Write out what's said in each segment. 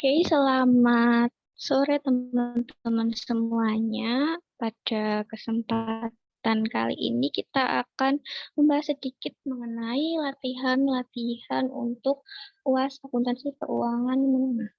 Oke, selamat sore teman-teman semuanya. Pada kesempatan kali ini kita akan membahas sedikit mengenai latihan-latihan untuk UAS akuntansi keuangan menengah.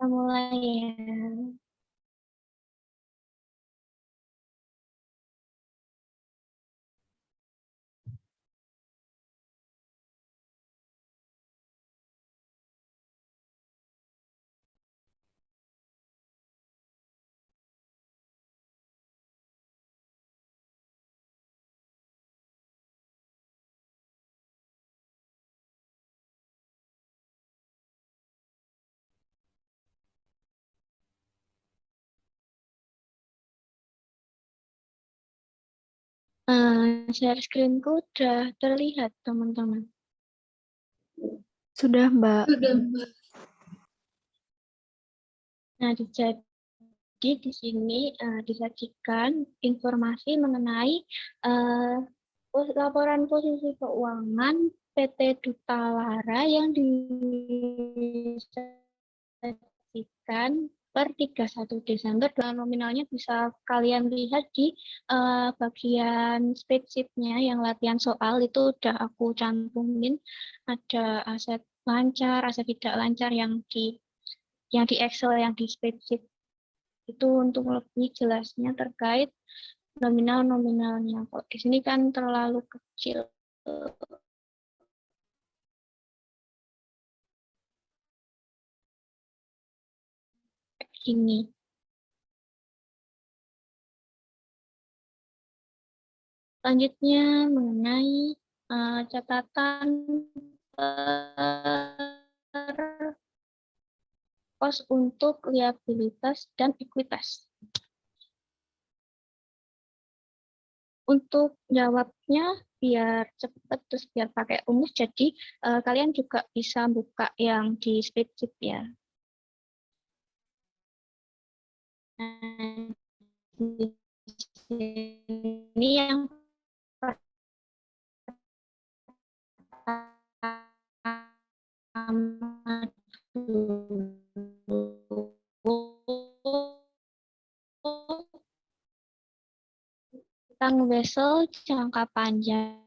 Kita mulai ya. Share screen-ku udah terlihat, teman-teman. Sudah, Mbak. Nah, jadi di sini disajikan informasi mengenai laporan posisi keuangan PT Duta Lara yang disajikan per 31 Desember. Dan nominalnya bisa kalian lihat di bagian spreadsheet-nya yang latihan soal itu udah aku cantumin. Ada aset lancar, aset tidak lancar yang di Excel, yang di spreadsheet itu untuk lebih jelasnya terkait nominal-nominalnya. Kok di sini kan terlalu kecil. Gini. Selanjutnya mengenai catatan pos untuk liabilitas dan ekuitas. Untuk jawabnya biar cepat terus biar pakai rumus, jadi kalian juga bisa buka yang di spreadsheet ya. Nah, ini yang utang vessel jangka panjang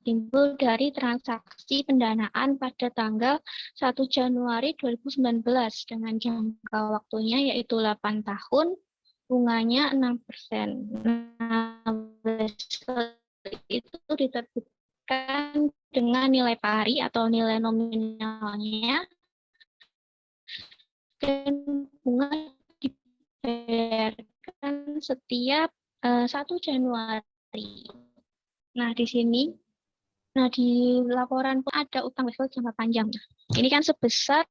timbul dari transaksi pendanaan pada tanggal 1 Januari 2019 dengan jangka waktunya yaitu 8 tahun, bunganya 6%. Nah, vessel itu diterbitkan dengan nilai pari atau nilai nominalnya dan bunga dibayarkan setiap 1 Januari. Nah, di sini, di laporan pun ada utang vessel jangka panjang. Ini kan sebesar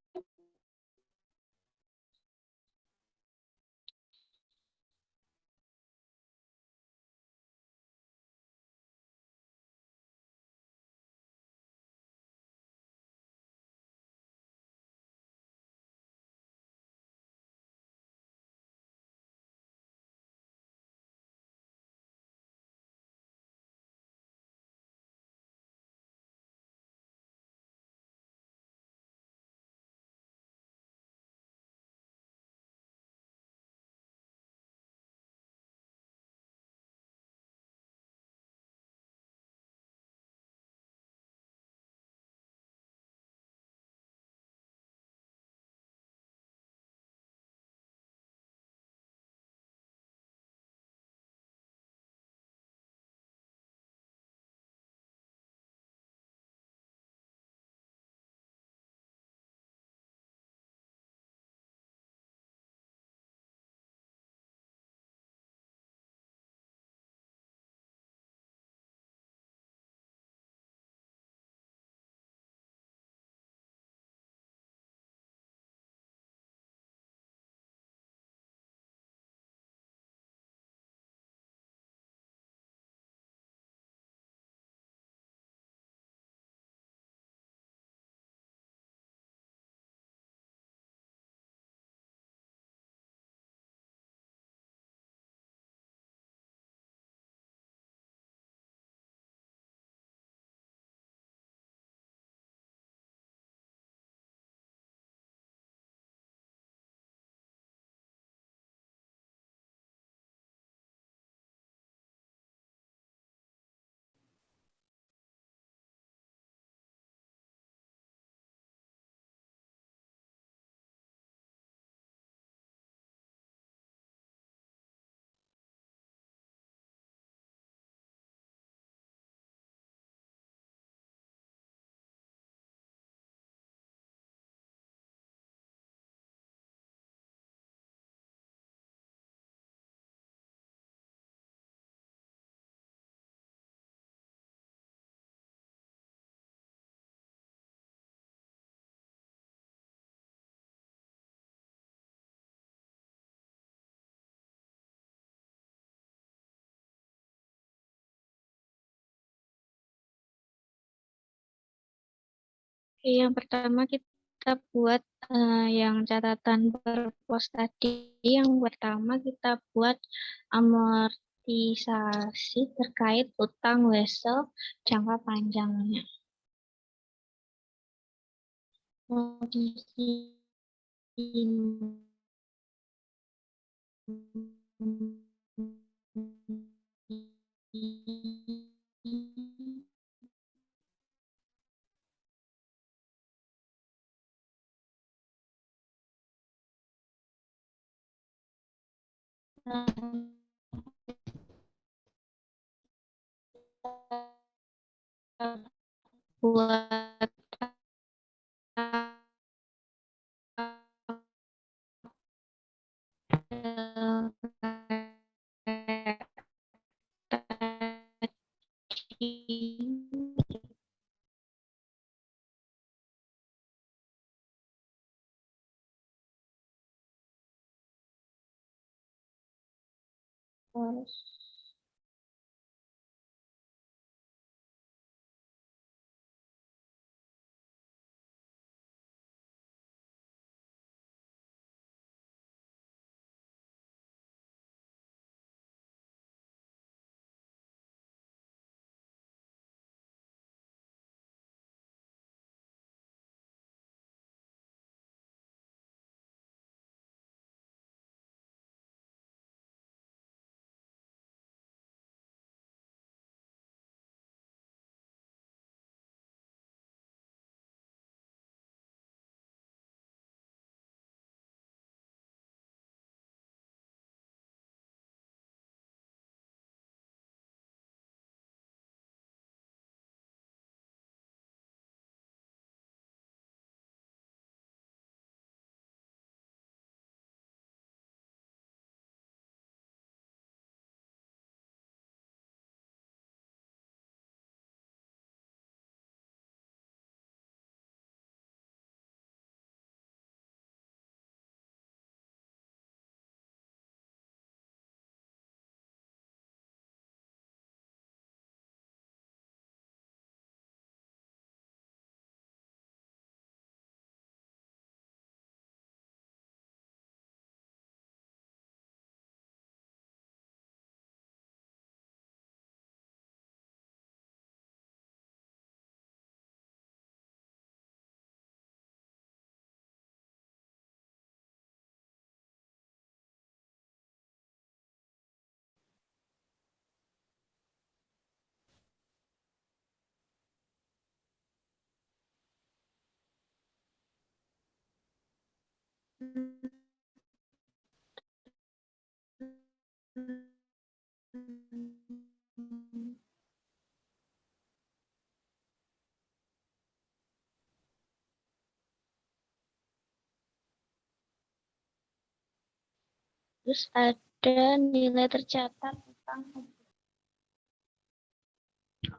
Yang pertama kita buat yang catatan per pos tadi. Yang pertama kita buat amortisasi terkait utang wesel jangka panjangnya. Kondisi buat terus ada nilai tercatat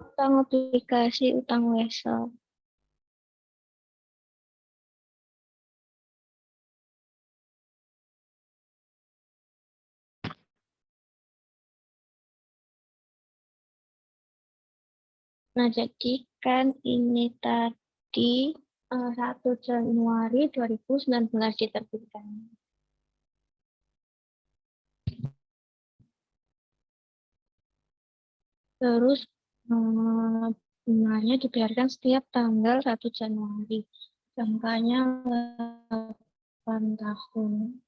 utang obligasi, utang wesel. Nah, jadi kan ini tadi 1 Januari 2019 diterbitkan. Terus bunganya dibiarkan setiap tanggal 1 Januari. Jangkanya 8 tahun.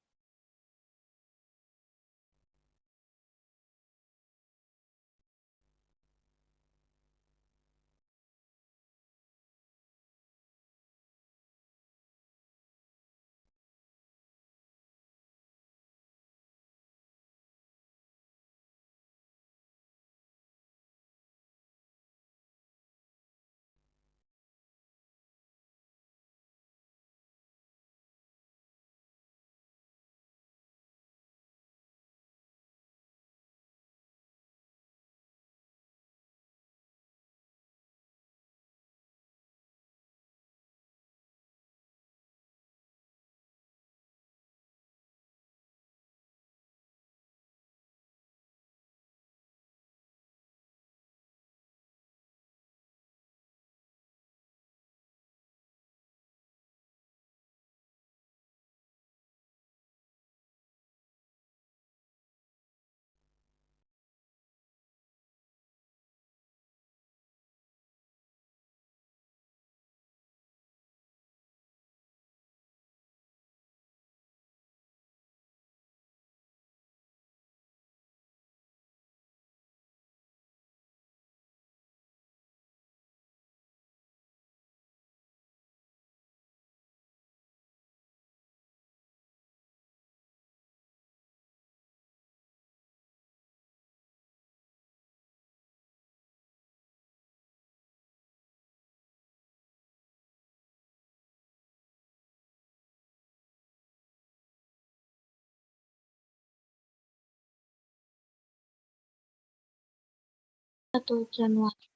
1 Januari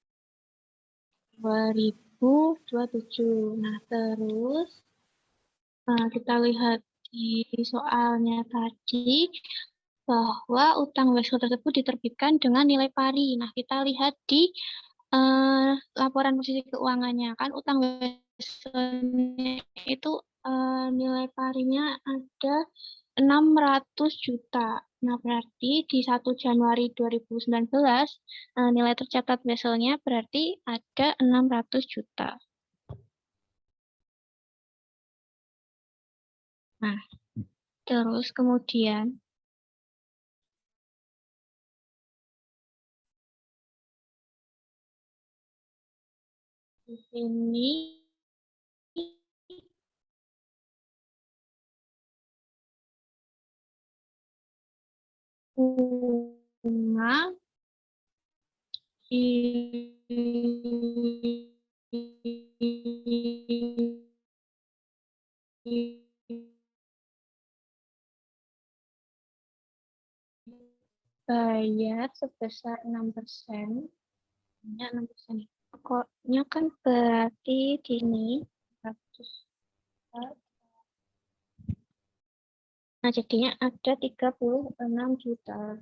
2027. Nah, terus kita lihat di soalnya tadi bahwa utang wesel tersebut diterbitkan dengan nilai pari. Nah, kita lihat di laporan posisi keuangannya. Kan utang weselnya itu nilai parinya ada 600 juta. Nah, berarti di 1 Januari 2019 nilai tercatat weselnya berarti ada 600 juta. Nah, terus kemudian di sini bunga dibayar sebesar 6%. Ya, 6%. Pokoknya kan berarti di sini 100. Nah, jadinya ada 36 juta.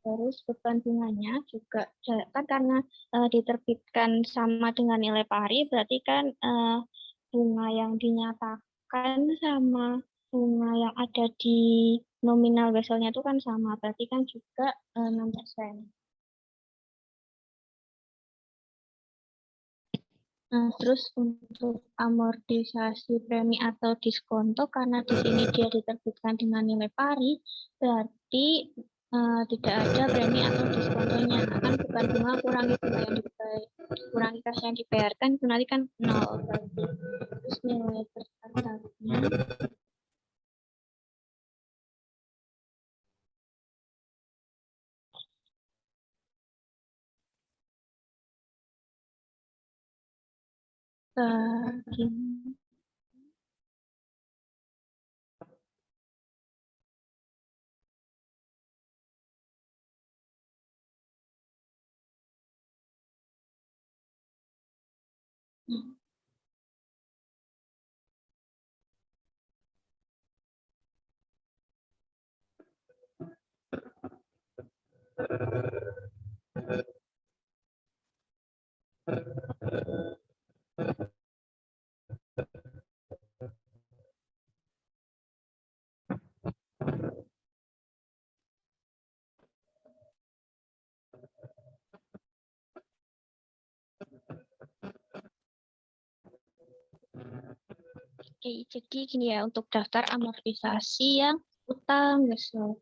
Terus beban bunganya juga kan karena diterbitkan sama dengan nilai pari, berarti kan bunga yang dinyatakan sama bunga yang ada di nominal weselnya itu kan sama, berarti kan juga 6%. Nah, terus untuk amortisasi premi atau diskonto, karena di sini dia diterbitkan dengan nilai pari, berarti tidak ada premi atau diskontonya. Nah, kan bukan bunga kurangi bunga yang dibayar, kurangi kas yang dibayarkan, itu nanti kan 0 berarti. Terus nilai tercatatnya segini. Oke, jadi gini ya, untuk daftar amortisasi yang utang wesel.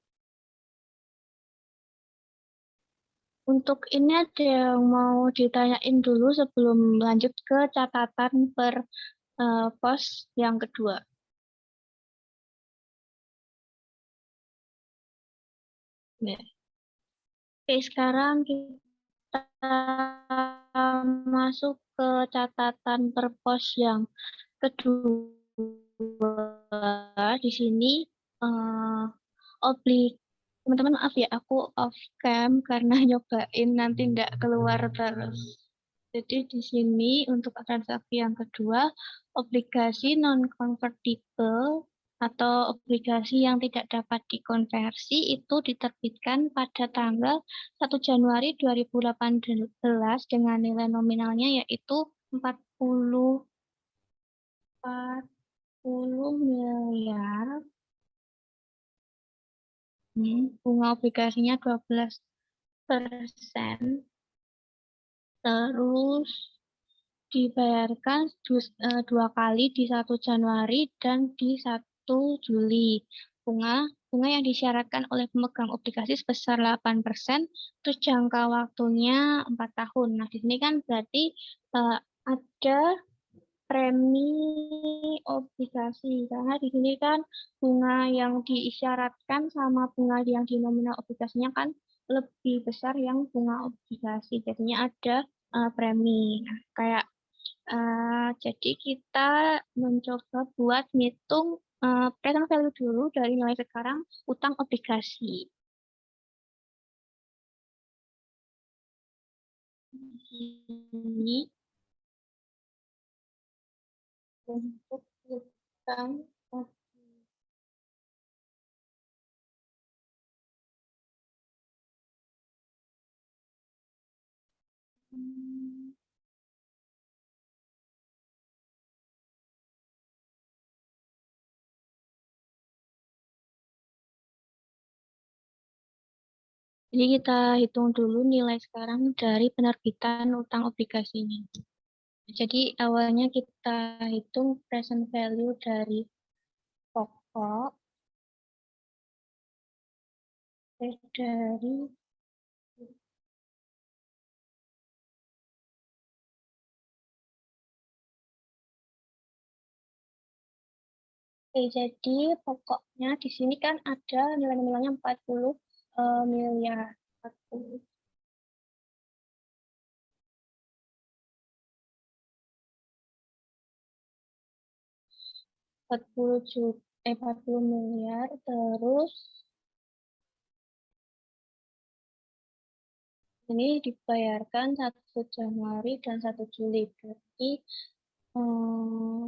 Untuk ini ada yang mau ditanyain dulu sebelum lanjut ke catatan per pos yang kedua. Ya. Oke, sekarang kita masuk ke catatan per pos yang kedua. Di sini oblig teman-teman, maaf ya, aku off cam karena nyobain nanti nggak keluar terus. Jadi di sini untuk transaksi yang kedua, obligasi non-convertible atau obligasi yang tidak dapat dikonversi itu diterbitkan pada tanggal 1 Januari 2018 dengan nilai nominalnya yaitu 40 miliar. Bunga obligasinya 12%. Terus dibayarkan dua kali di 1 Januari dan di 1 Juli. Bunga yang disyaratkan oleh pemegang obligasi sebesar 8%, terus jangka waktunya 4 tahun. Nah, di sini kan berarti ada premi obligasi, karena di sini kan bunga yang diisyaratkan sama bunga yang di nominal obligasinya kan lebih besar yang bunga obligasi. Jadinya ada premi. Nah, kayak jadi kita mencoba buat ngitung present value dulu dari nilai sekarang utang obligasi. ini untuk utang. Jadi kita hitung dulu nilai sekarang dari penerbitan utang obligasinya. Jadi awalnya kita hitung present value dari pokok, dari Oke, jadi pokoknya di sini kan ada nilai nominalnya 40 miliar. 40 40 miliar, terus ini dibayarkan 1 Januari dan 1 Juli. Berarti eh,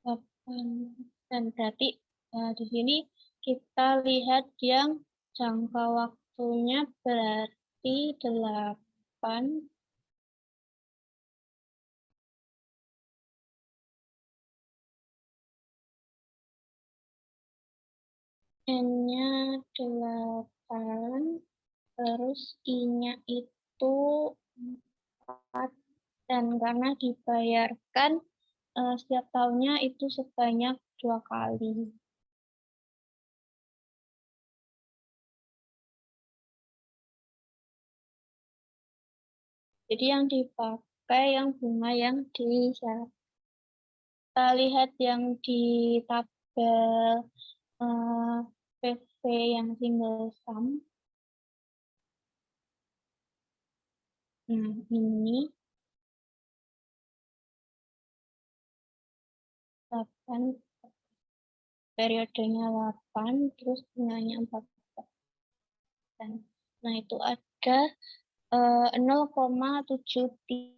8, dan berarti di sini kita lihat yang jangka waktunya berarti 8, N-nya 8, terus I-nya itu 4, dan karena dibayarkan setiap tahunnya itu sebanyak 2 kali. Jadi yang dipakai yang bunga yang di syarat. Kita lihat yang di tabel PV yang single sum. Nah, ini 8, periodenya 8, terus bunganya 4%. Nah, itu ada 0,73.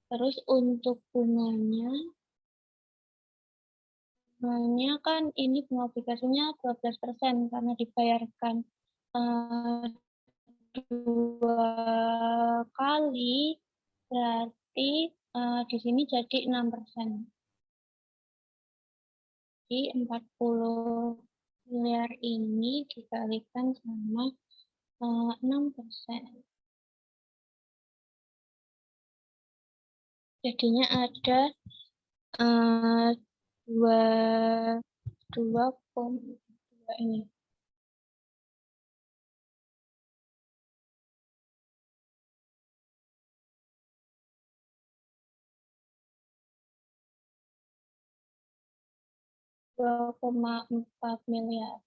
Terus untuk bunganya kan ini bunga aplikasinya 12% karena dibayarkan 2 kali, berarti di sini jadi 6%. Jadi 40 miliar ini dikalikan sama 6%. Jadinya ada 2,2 ini. 2,4 miliar.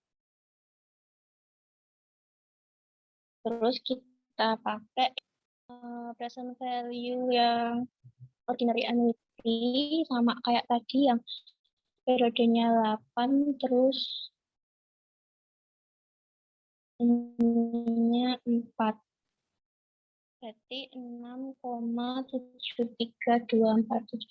Terus kita pakai present value yang ordinary annuity sama kayak tadi yang periodenya 8, terus ininya 4. Berarti 6,73247.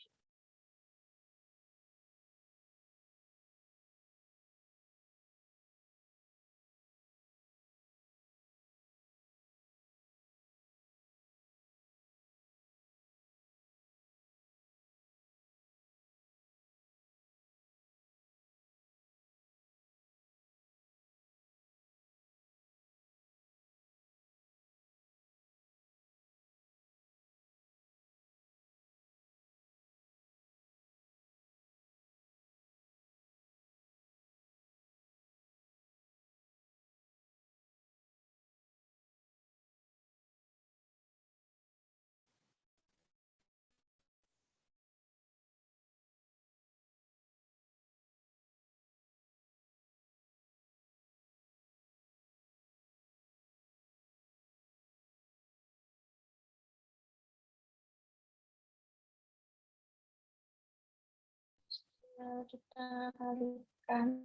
kita kalikan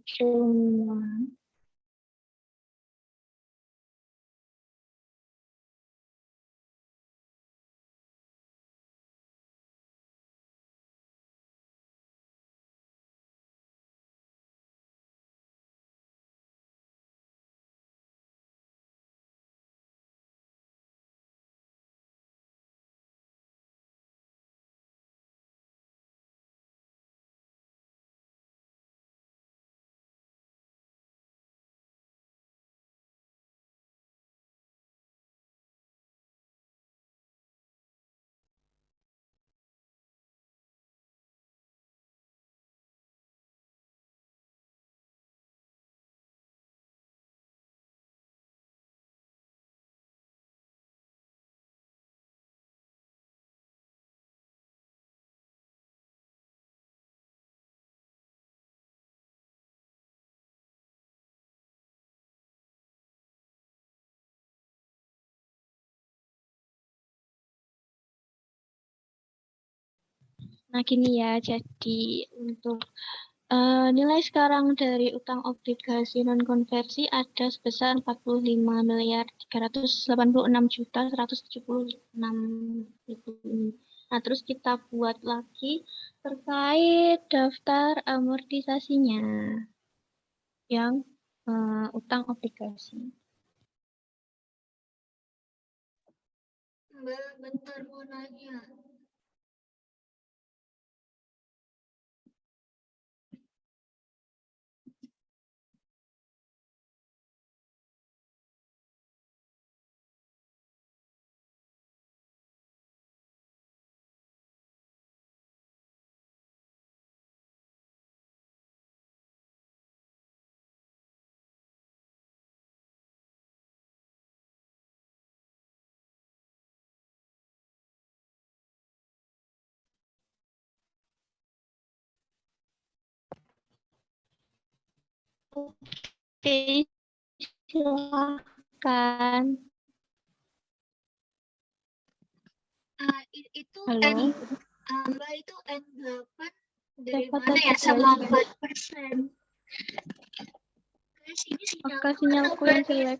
cuma Nah, gini ya, jadi untuk nilai sekarang dari utang obligasi non-konversi ada sebesar 45.386.176.000 ini. Nah, terus kita buat lagi terkait daftar amortisasinya yang utang obligasi. Mbak, bentar mau nanya. Oke, silahkan. Itu Halo. Mbak itu N8 dari Siapa mana tadi ya sama guys? 4%? Guys, ini Apakah sinyalku sinyalku yang jelek?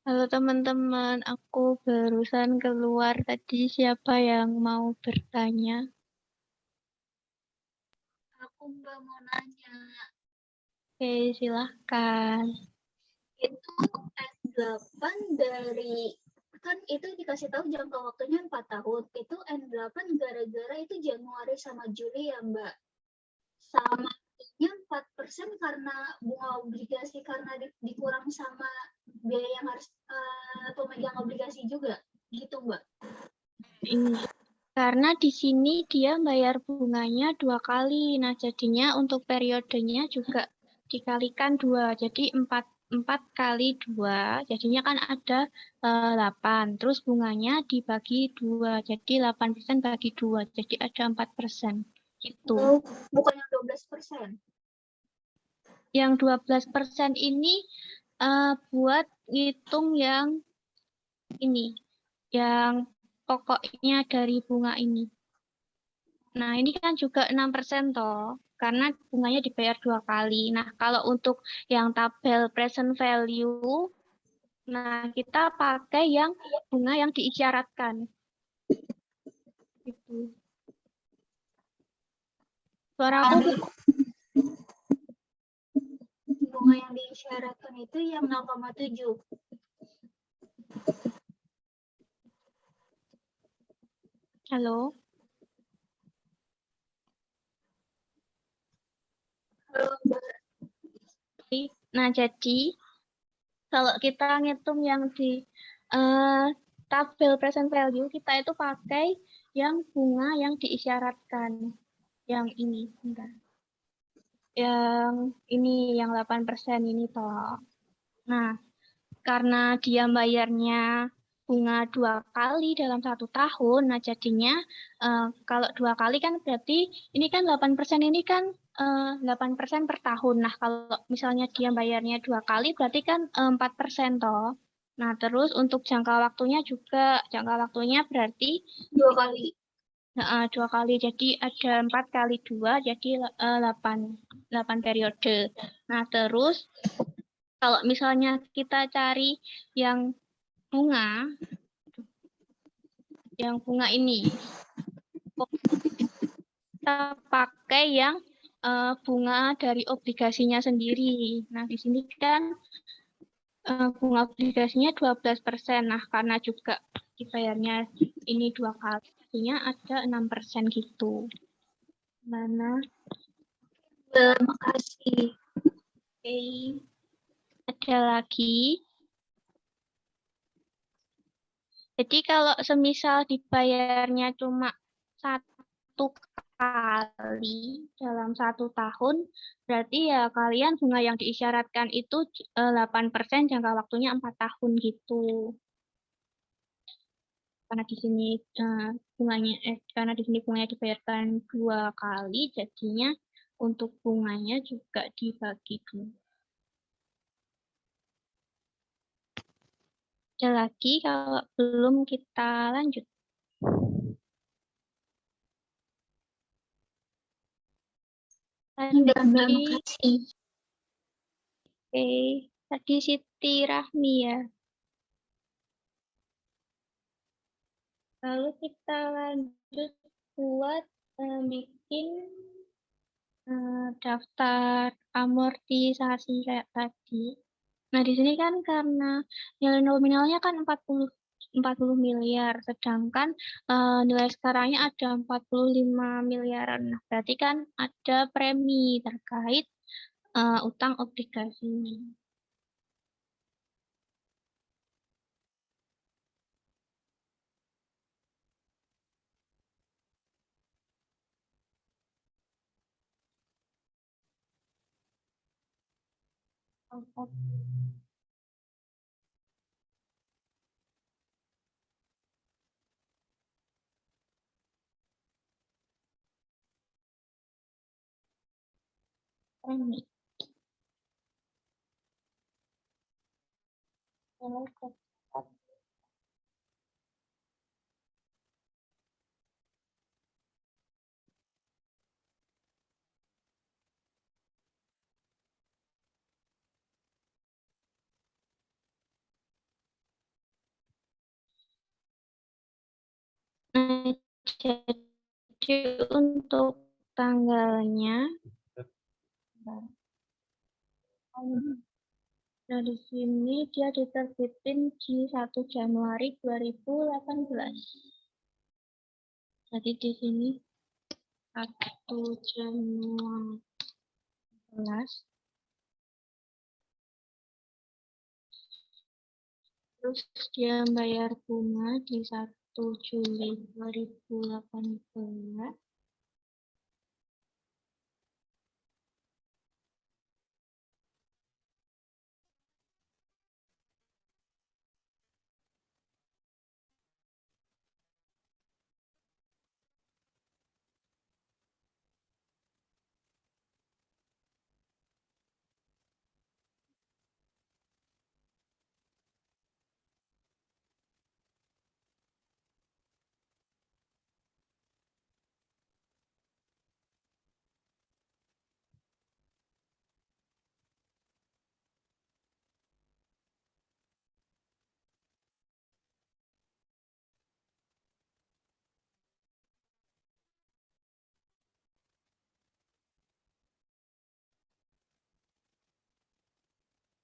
Halo teman-teman, aku barusan keluar tadi. Siapa yang mau bertanya? Aku Mbak mau nanya. Oke, silahkan. Itu N8 dari kan itu dikasih tahu jangka waktunya 4 tahun. Itu N8 gara-gara itu Januari sama Juli ya, Mbak. Sama nya 4% karena bunga obligasi karena dikurang sama biaya yang harus pemegang obligasi juga. Gitu, Mbak. Ini. Karena di sini dia bayar bunganya 2 kali. Nah, jadinya untuk periodenya juga dikalikan 2. Jadi 4 kali 2. Jadinya kan ada 8. Terus bunganya dibagi 2. Jadi 8% bagi 2. Jadi ada 4%. Gitu. Oh, bukan yang 12%. Yang 12% ini buat ngitung yang ini. Yang pokoknya dari bunga ini. Nah, ini kan juga 6% toh, karena bunganya dibayar 2 kali. Nah, kalau untuk yang tabel present value, nah kita pakai yang bunga yang diisyaratkan. Gitu. Suara aku Bunga yang diisyaratkan itu yang 0,7. halo. Halo, Mbak. Nah, jadi kalau kita ngitung yang di tabel present value, kita itu pakai yang bunga yang diisyaratkan. Yang ini, bentar. Yang ini, yang 8% ini toh. Nah, karena dia bayarnya bunga 2 kali dalam 1 tahun, nah jadinya kalau 2 kali kan berarti ini kan 8% ini kan 8% per tahun. Nah kalau misalnya dia bayarnya 2 kali berarti kan 4% toh. Nah terus untuk jangka waktunya juga, jangka waktunya berarti 2 kali. 2 kali, jadi ada 4 kali 2, jadi 8 periode. Nah terus kalau misalnya kita cari yang bunga ini, kita pakai yang bunga dari obligasinya sendiri. Nah di sini kan bunga obligasinya 12%. Nah karena juga dibayarnya ini 2 kali, artinya ada 6% gitu. Mana? Terima kasih. Oke. Ada lagi. Jadi kalau semisal dibayarnya cuma 1 kali dalam 1 tahun, berarti ya kalian bunga yang diisyaratkan itu 8%, jangka waktunya 4 tahun gitu. Karena di sini bunganya dibayarkan 2 kali, jadinya untuk bunganya juga dibagi 2. Ada lagi, kalau belum kita lanjut. Mbak, makasih. Oke, tadi Siti Rahmi ya. Lalu kita lanjut buat bikin daftar amortisasi kayak tadi. Nah, di sini kan karena nilai nominalnya kan 40 miliar, sedangkan nilai sekarangnya ada 45 miliaran. Nah, berarti kan ada premi terkait utang obligasi. Premi. Nah, jadi untuk tanggalnya, nah di sini dia diterbitin di 1 Januari 2018. Jadi di sini 1 Januari 2018. Terus dia bayar bunga di 1 Juli 2018.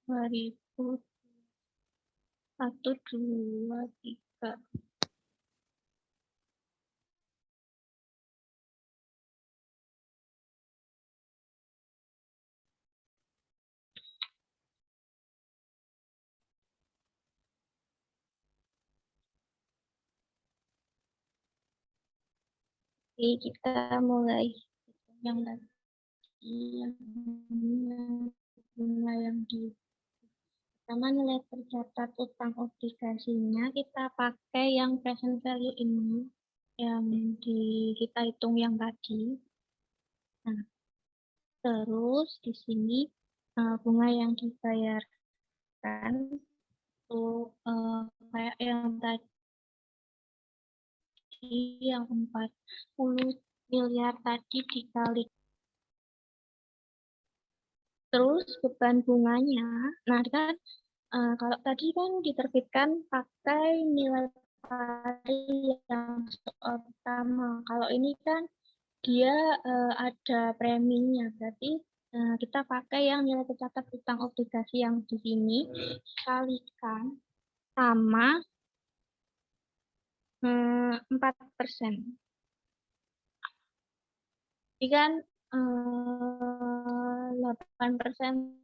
2000, 1, 2, 3. Oke, kita mulai yang lagi yang bunga yang di Sama nilai tercatat utang obligasinya kita pakai yang present value ini, yang kita hitung yang tadi. Nah, terus di sini bunga yang dibayarkan untuk kayak yang tadi yang 40 miliar tadi dikali. Terus beban bunganya, nah kan kalau tadi kan diterbitkan pakai nilai pari yang soal pertama. Kalau ini kan dia ada preminya, berarti kita pakai yang nilai tercatat utang obligasi yang di sini kalikan sama 4%. Jadi kan 8%,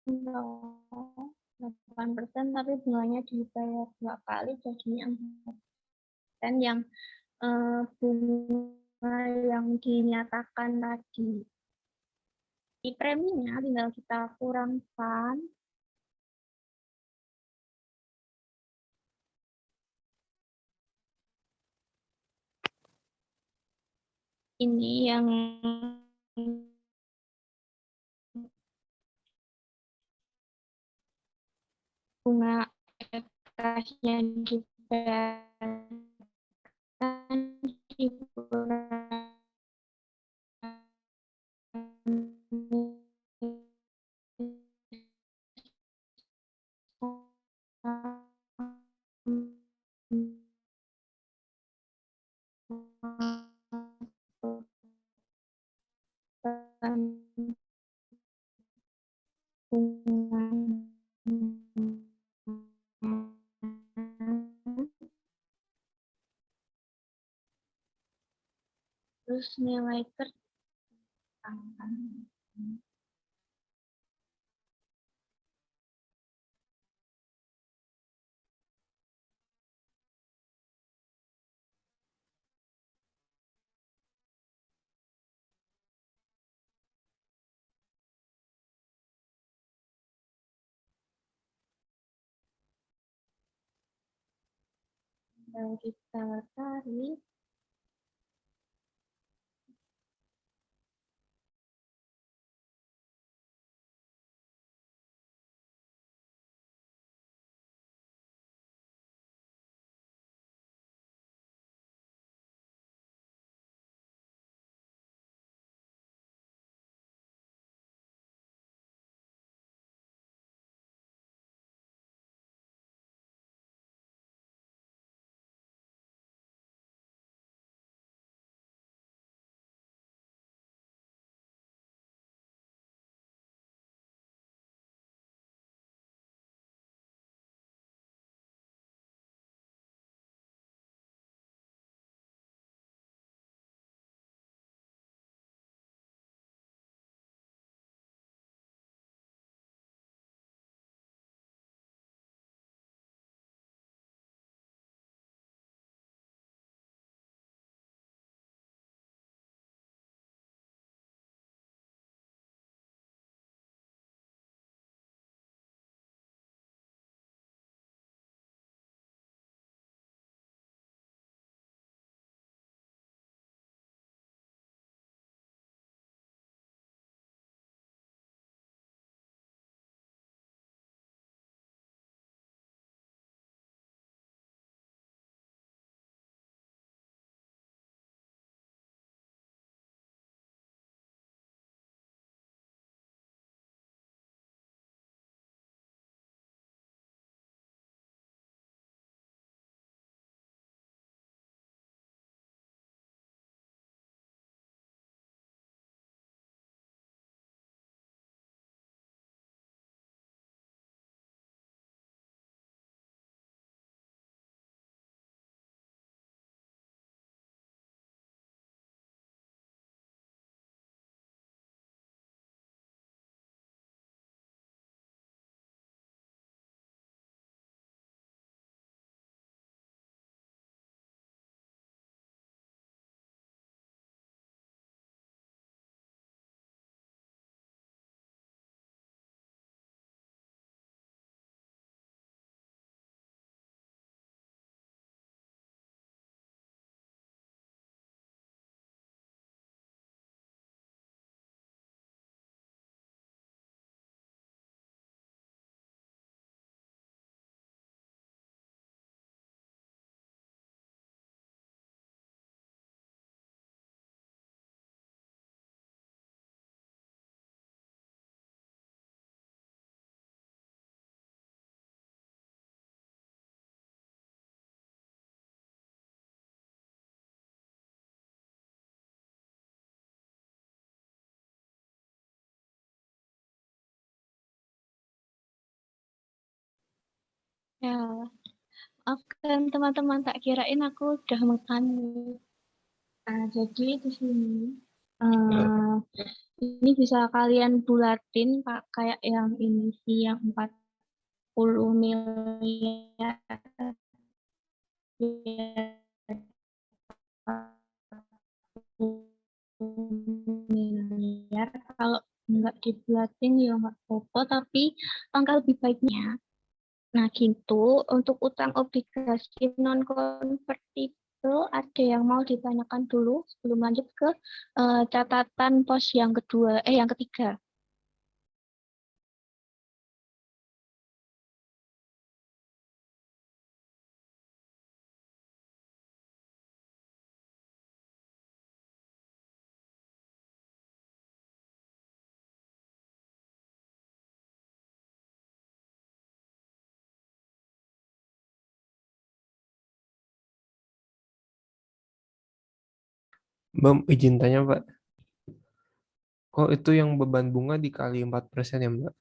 8% tapi bunganya dibayar 2 kali jadinya 4%, yang bunga yang dinyatakan tadi. Di preminya tinggal kita kurangkan ini yang bunga cash yang dibayarkan terus nilai tertangkan. Dan kita tarik Ya, maafkan teman-teman, tak kirain aku udah makan. Nah, jadi di sini eh, ini bisa kalian bulatin Pak kayak yang ini sih yang 40 miliar miliar. Kalau nggak dibulatin ya nggak apa-apa, tapi angka lebih baiknya. Nah, gitu. Untuk utang obligasi non-konvertible, ada yang mau ditanyakan dulu sebelum lanjut ke catatan pos yang kedua, yang ketiga. Mbak izin tanya Pak, kok itu yang beban bunga dikali 4% ya Mbak?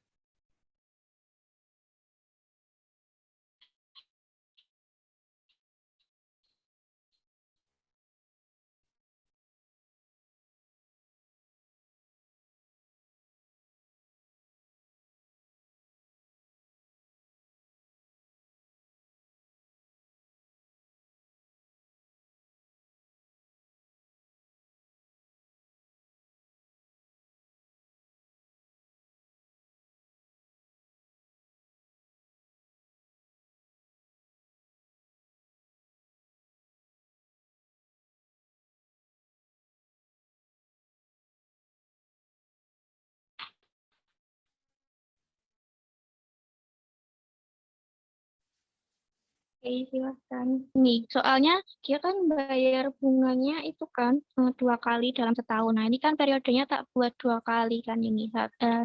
Oke, silakan. Nih, soalnya dia kan bayar bunganya itu kan 2 kali dalam setahun. Nah, ini kan periodenya tak buat 2 kali kan ini.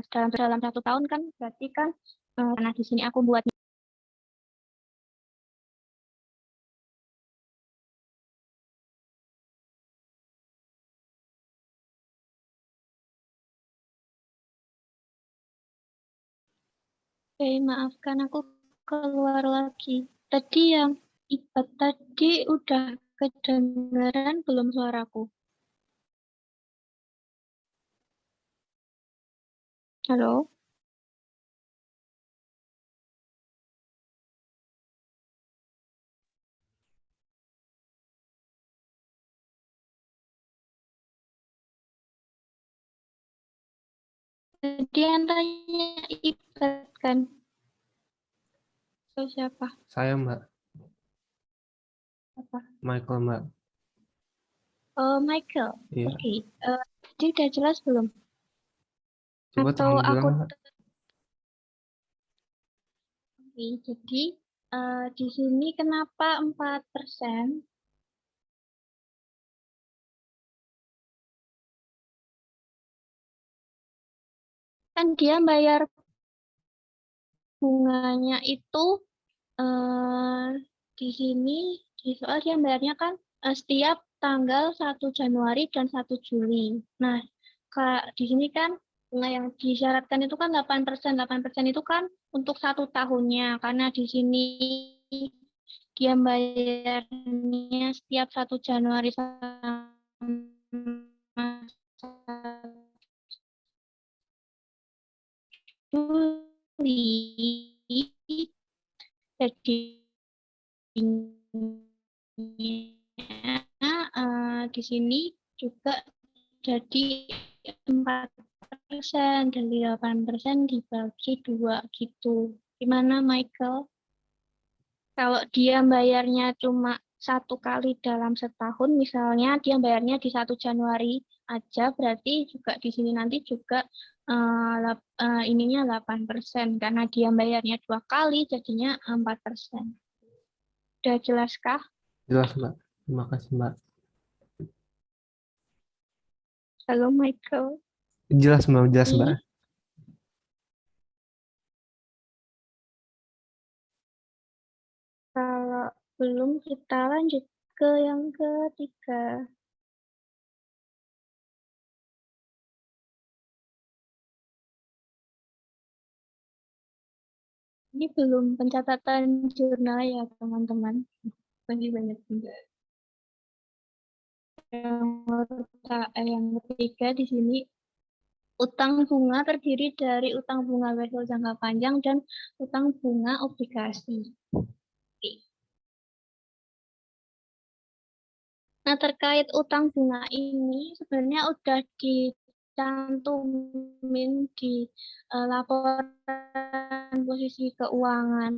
Dalam 1 tahun kan berarti kan, karena di sini aku buat. Oke, maafkan aku keluar lagi. Tadi yang IPA tadi udah kedengaran belum suaraku? Halo? Tadi yang tanya IPA kan? Atau siapa? Saya Mbak, Apa? Michael Mbak. Oh, Michael. Iya, Oke. Jadi udah jelas belum? coba Atau tolong aku bilang Mbak. Oke, jadi di sini kenapa 4%? Kan dia bayar bunganya itu eh di sini di soal dia bayarnya kan setiap tanggal 1 Januari dan 1 Juli. Nah, Kak, di sini kan bunga yang disyaratkan itu kan 8%. 8% itu kan untuk 1 tahunnya. Karena di sini dia bayarnya setiap 1 Januari sama Juli. Jadinya di sini juga jadi 4%, dari 8% dibagi 2 gitu. Gimana Michael? Kalau dia bayarnya cuma 1 kali dalam setahun, misalnya dia bayarnya di 1 Januari aja, berarti juga di sini nanti juga ininya 8%, karena dia bayarnya 2 kali, jadinya 4%. Udah jelaskah? Jelas Mbak. Terima kasih Mbak. Halo Michael. Jelas Mbak, jelas Mbak. Ini kalau belum kita lanjut ke yang ketiga. Ini belum pencatatan jurnal ya, teman-teman. Masih banyak juga. Yang ketiga di sini, utang bunga terdiri dari utang bunga wesel jangka panjang dan utang bunga obligasi. Oke. Nah, terkait utang bunga ini sebenarnya udah dicantumin di laporan posisi keuangan.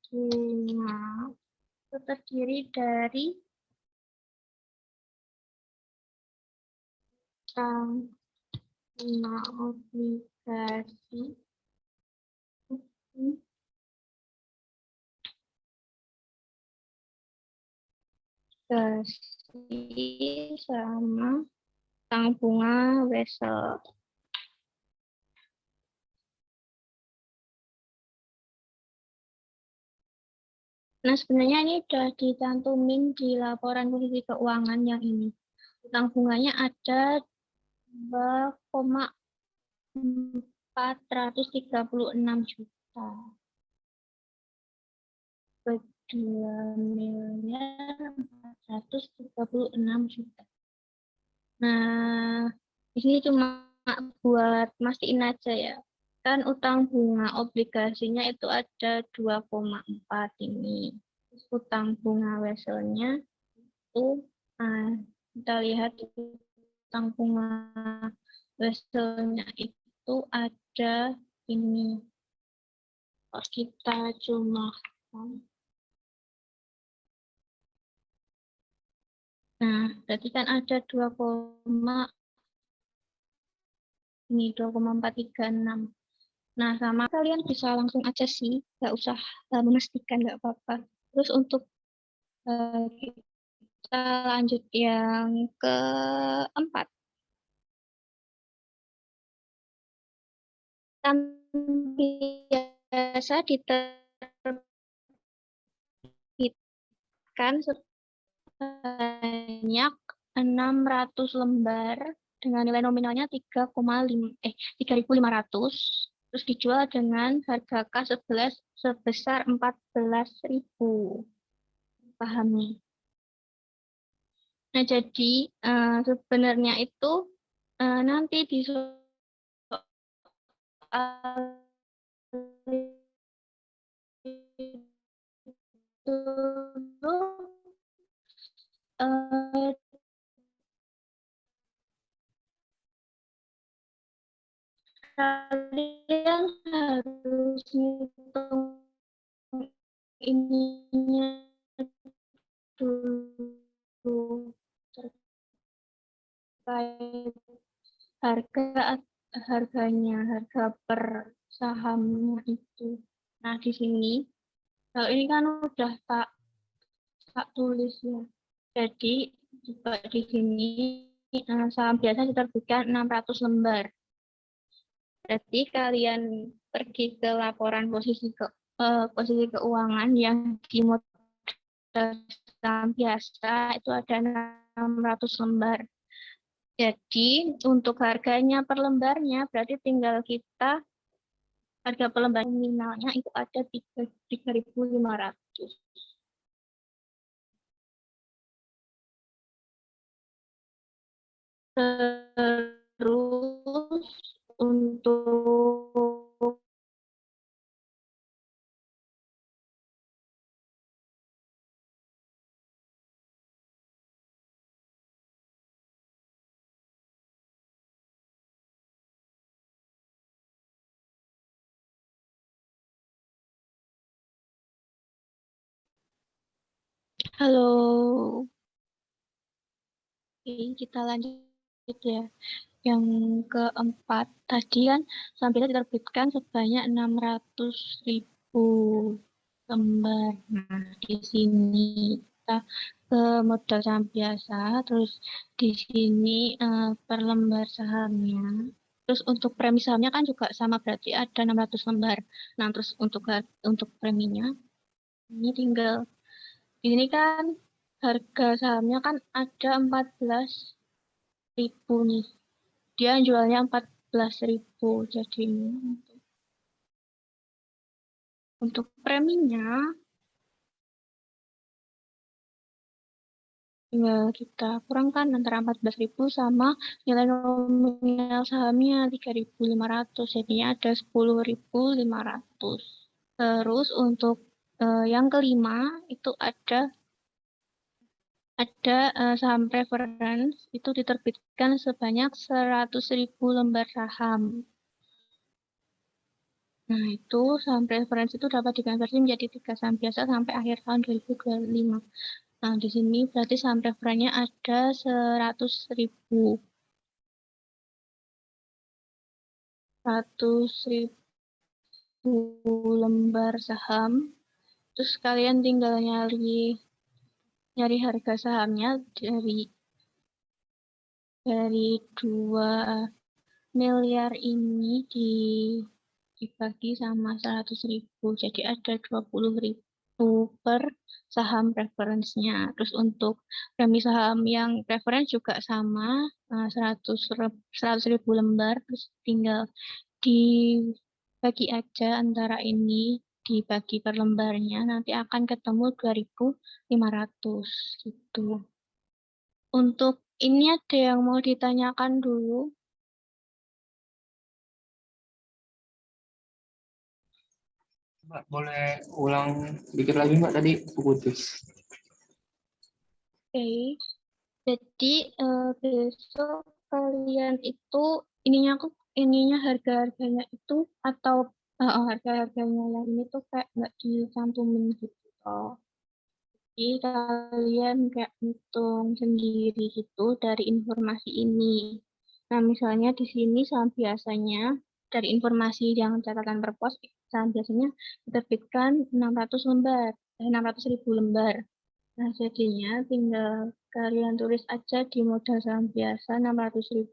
Bunga itu terdiri dari utang bunga obligasi sama utang bunga wesel. Nah, sebenarnya ini sudah dicantumin di laporan posisi keuangan yang ini. Utang bunganya ada 2,436 juta. 2.436 juta. Nah, di sini cuma buat mastiin aja ya. Kan utang bunga obligasinya itu ada 2,4 ini. Utang bunga weselnya itu kita lihat utang bunga weselnya itu ada ini. Kalau kita cuma berarti kan ada 2,436. Nah, sama kalian bisa langsung aja sih, nggak usah memastikan, nggak apa-apa. Terus untuk kita lanjut yang keempat. Kan biasa diterbitkan sebanyak 600 lembar dengan nilai nominalnya 3.500, terus dijual dengan harga kas sebesar 14.000. Pahami. Nah, jadi sebenarnya itu nanti di kalian harus ngitung ininya dulu terkait harga per sahamnya itu. Nah, di sini kalau ini kan udah tak tulis ya. Jadi di sini saham biasa diterbitkan 600 lembar. Berarti kalian pergi ke laporan posisi keuangan yang di modal saham biasa itu ada 600 lembar. Jadi untuk harganya per lembarnya berarti tinggal kita harga per lembar nominalnya itu ada 3.500. Terus untuk halo. Oke, kita lanjut ya. Yang keempat, tadi kan saham biasa diterbitkan sebanyak 600.000 lembar. Nah, di sini kita ke modal saham biasa, terus di sini per lembar sahamnya. Terus untuk premi sahamnya kan juga sama, berarti ada 600 lembar. Nah, terus untuk preminya, ini tinggal, ini kan harga sahamnya kan ada 14.000 nih. Dia jualnya 14.000. Jadi untuk preminya tinggal kita kurangkan antara 14.000 sama nilai nominal sahamnya 3.500. Jadinya ada 10.500. Terus untuk yang kelima itu ada saham preference itu diterbitkan sebanyak 100.000 lembar saham. Nah, itu saham preference itu dapat dikonversi menjadi 3 saham biasa sampai akhir tahun 2025. Nah, di sini berarti saham preferennya ada 100.000. 100.000 lembar saham. Terus kalian tinggal nyari harga sahamnya dari 2 miliar ini dibagi sama 100.000. Jadi ada 20.000 per saham preference-nya. Terus untuk premi saham yang preference juga sama 100.000 lembar. Terus tinggal dibagi aja antara ini dibagi per lembarnya. Nanti akan ketemu 2.500 gitu. Untuk ini ada yang mau ditanyakan dulu? Mbak, boleh ulang dikit lagi Mbak, tadi putus. Oke. Jadi besok kalian itu ininya harga-harganya itu atau harga-harganya yang ini tuh kayak nggak dicantumin gitu. Jadi kalian kayak hitung sendiri gitu dari informasi ini. Nah, misalnya di sini saham biasanya dari informasi yang catatan per pos, saham biasanya diterbitkan 600.000 lembar. Nah, jadinya tinggal kalian tulis aja di modal saham biasa 600.000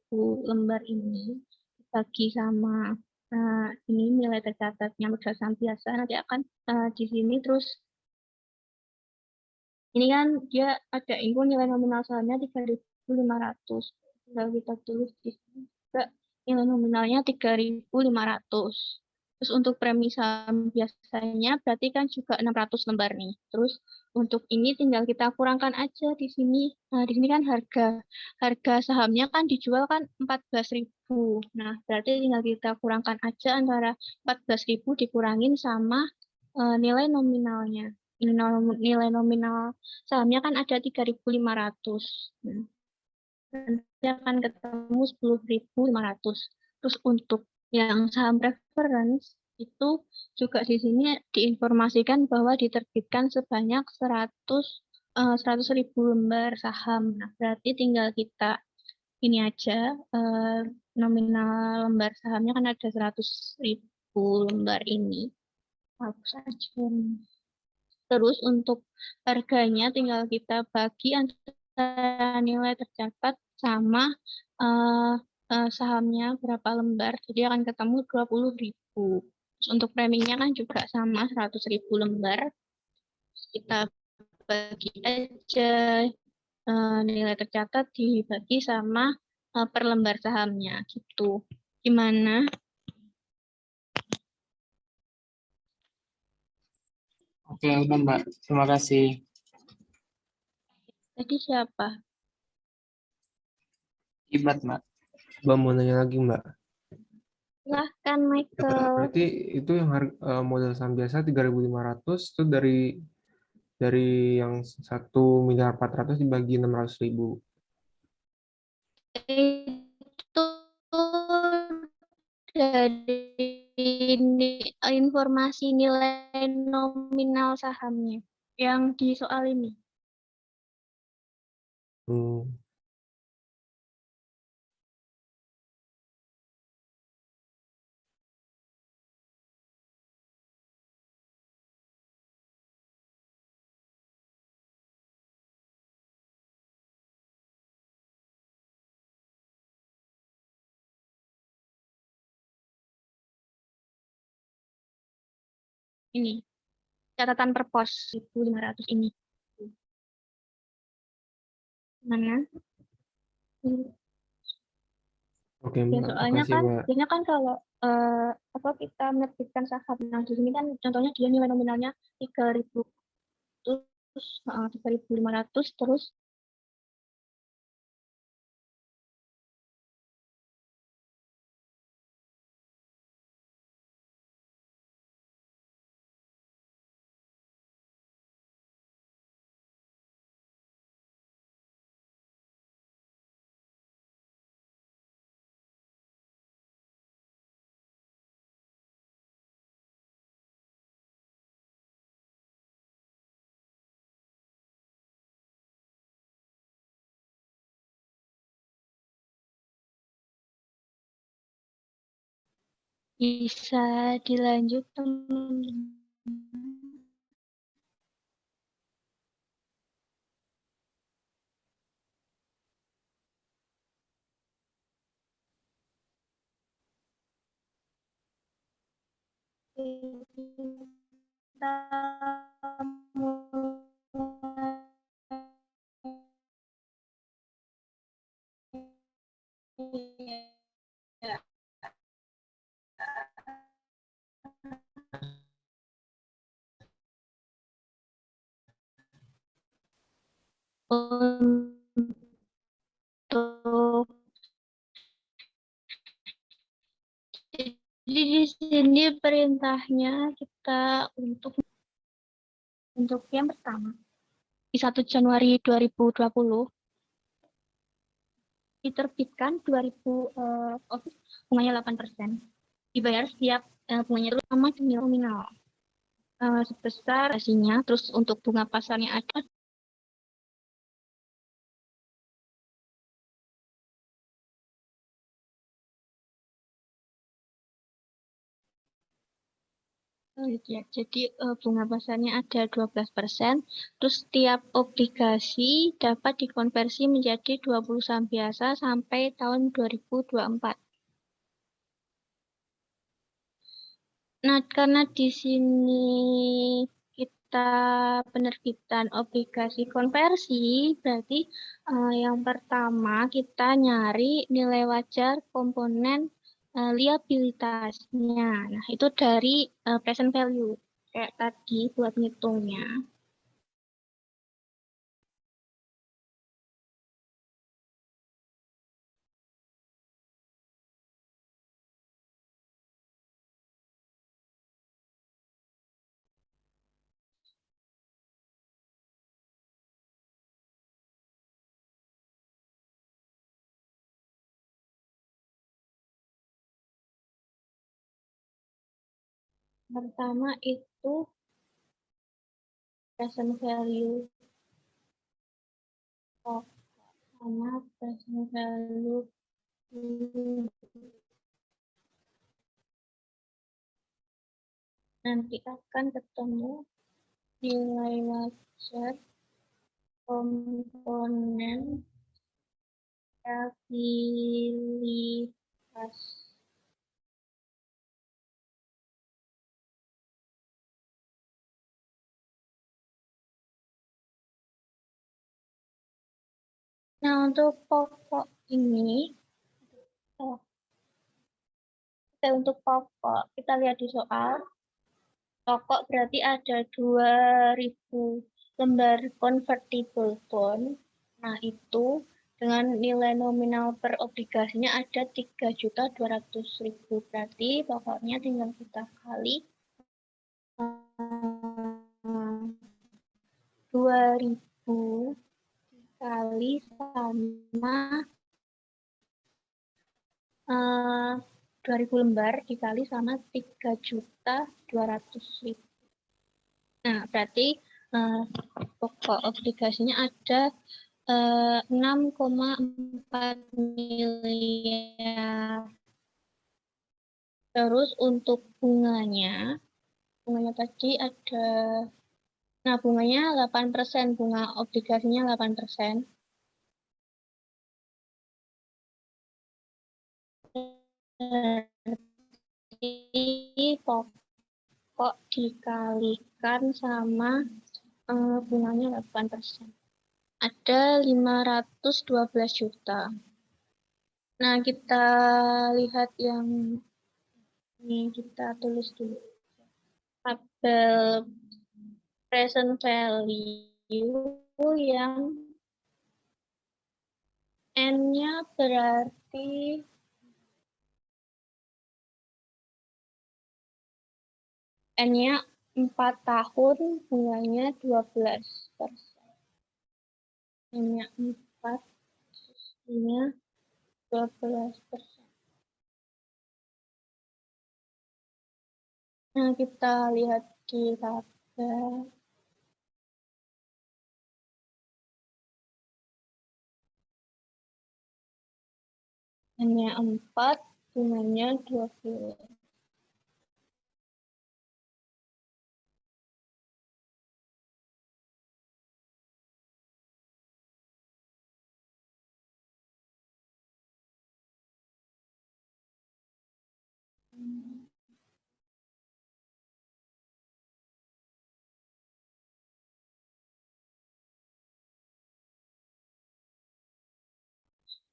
lembar ini dibagi sama ini nilai tercatatnya modal saham biasa, nanti akan di sini terus ini kan dia ada info nilai nominal sahamnya 3.500. Tinggal kita tulis di sini juga nilai nominalnya 3.500. Terus untuk premi saham biasanya berarti kan juga 600 lembar nih. Terus untuk ini tinggal kita kurangkan aja di sini. Nah, di sini kan harga sahamnya kan dijual kan 14.000. Nah, berarti tinggal kita kurangkan aja antara 14.000 dikurangin sama nilai nominalnya. Nilai nominal sahamnya kan ada 3.500. Nah, nanti akan ketemu 10.500. Terus untuk yang saham preference itu juga di sini diinformasikan bahwa diterbitkan sebanyak 100.000 lembar saham. Nah, berarti tinggal kita ini aja nominal lembar sahamnya kan ada 100.000 lembar ini. Hapus aja. Terus untuk harganya tinggal kita bagi antara nilai tercatat sama sahamnya berapa lembar. Jadi akan ketemu 20.000. Terus untuk preminya kan juga sama 100.000 lembar. Kita bagi aja nilai tercatat dibagi sama per lembar sahamnya gitu. Gimana? Oke, udah Mbak. Terima kasih. Tadi siapa? Ibat Mbak. Mbak mau nanya lagi Mbak. Silahkan Michael. Berarti itu yang modal saham biasa 3.500 itu dari yang 1.400.000 dibagi 600.000. Itu dari informasi nilai nominal sahamnya yang di soal ini. Ini catatan per pos 1.500 ini. Mana? Oke, Ya, Mbak. soalnya Makasih, kan, Mbak. biasanya kan kalau apa kita menerbitkan saham, nah di sini kan contohnya dia nilai nominalnya 3.000, terus 3.500, terus bisa dilanjut, teman-teman. Kita mulai untuk, jadi di sini perintahnya kita untuk yang pertama di 1 Januari 2020 diterbitkan 2000 bunganya 8%. Dibayar setiap bunganya itu sama dengan nominal sebesar hasilnya. Terus untuk bunga pasarnya ada gitu ya. Jadi bunga pasarnya ada 12%. Terus setiap obligasi dapat dikonversi menjadi 20 saham biasa sampai tahun 2024. Nah, karena di sini kita penerbitan obligasi konversi, berarti yang pertama kita nyari nilai wajar komponen liabilitasnya. Nah, itu dari present value, kayak tadi buat ngitungnya. Pertama itu present value sama present value nanti akan ketemu nilai wajar komponen liabilitas. Nah, untuk pokok ini, untuk pokok, kita lihat di soal, pokok berarti ada 2.000 lembar convertible bond. Nah, itu dengan nilai nominal per obligasinya ada 3.200.000. Berarti pokoknya tinggal kita kali 2.000 kali sama 2.000 lembar dikali sama 3.200.000. Nah, berarti pokok obligasinya ada 6,4 miliar. Terus untuk bunganya tadi ada, nah bunganya 8%, bunga obligasinya 8%. Jadi pokok dikalikan sama bunganya 8%. ada 512 juta. Nah, kita lihat yang ini, kita tulis dulu. Tabel present value yang N-nya berarti N-nya 4 tahun, bunganya 12%. N-nya 4, bunganya 12%. Nah, kita lihat di tabel. N-nya 4, bunganya 12.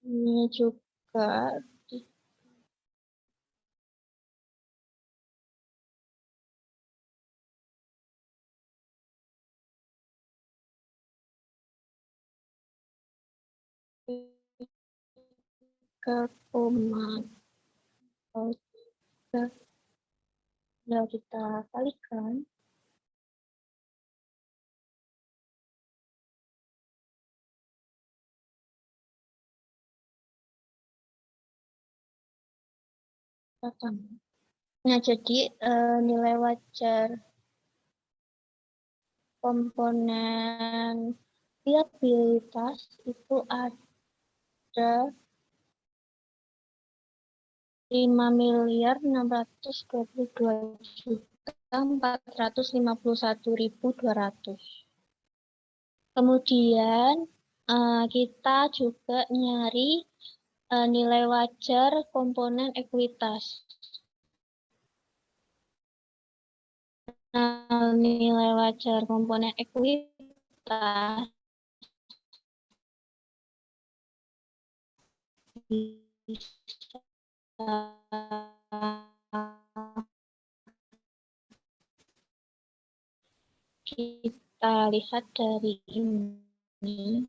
Ini juga ke koma. Sudah kita kalikan. Nah, jadi nilai wajar komponen liabilitas itu ada 5.622.451.200. Kemudian kita juga nyari nilai wajar komponen ekuitas. Nah, nilai wajar komponen ekuitas bisa kita lihat dari ini.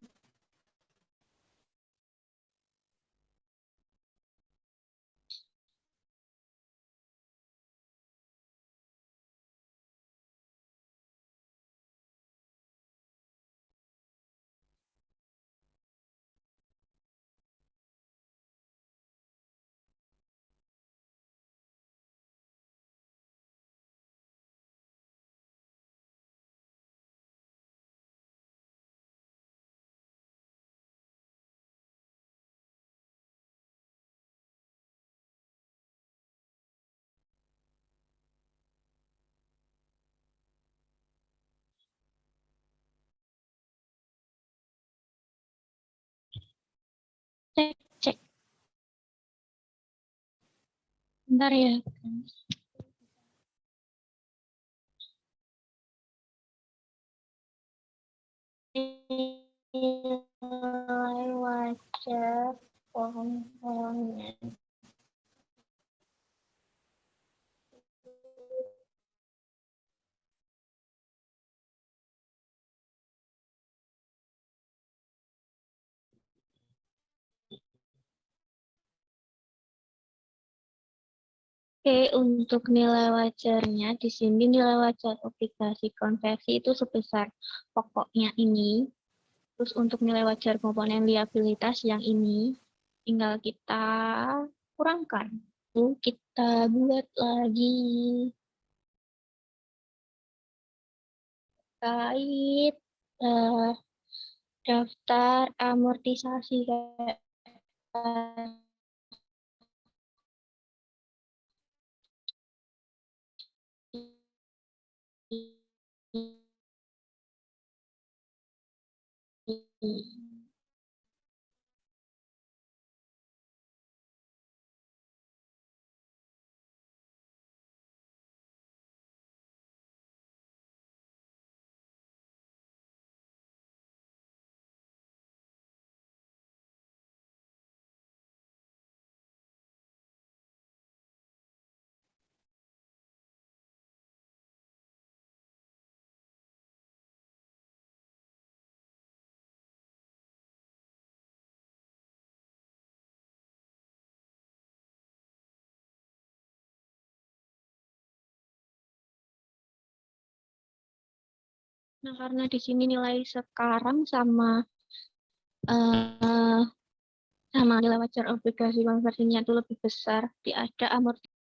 Cek. Bentar ya. Nilai wajar komponen Oke, untuk nilai wajarnya di sini nilai wajar obligasi konversi itu sebesar pokoknya ini. Terus untuk nilai wajar komponen liabilitas yang ini tinggal kita kurangkan. Lalu kita buat lagi kait daftar amortisasi kayak Nah, karena di sini nilai sekarang eh, sama nilai wajar obligasi konversinya itu lebih besar, ada amortisasi.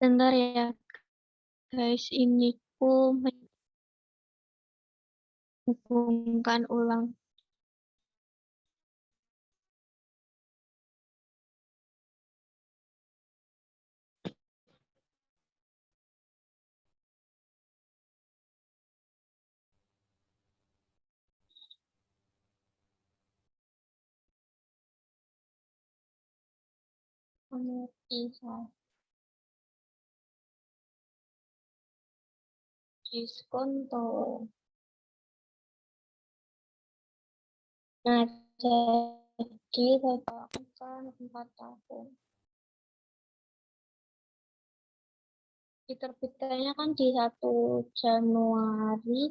Bentar ya guys, ini ku menghubungkan ulang. Amortisasi diskonto. Nah, jadi total kan 4 tahun. Diterbitkannya kan di 1 Januari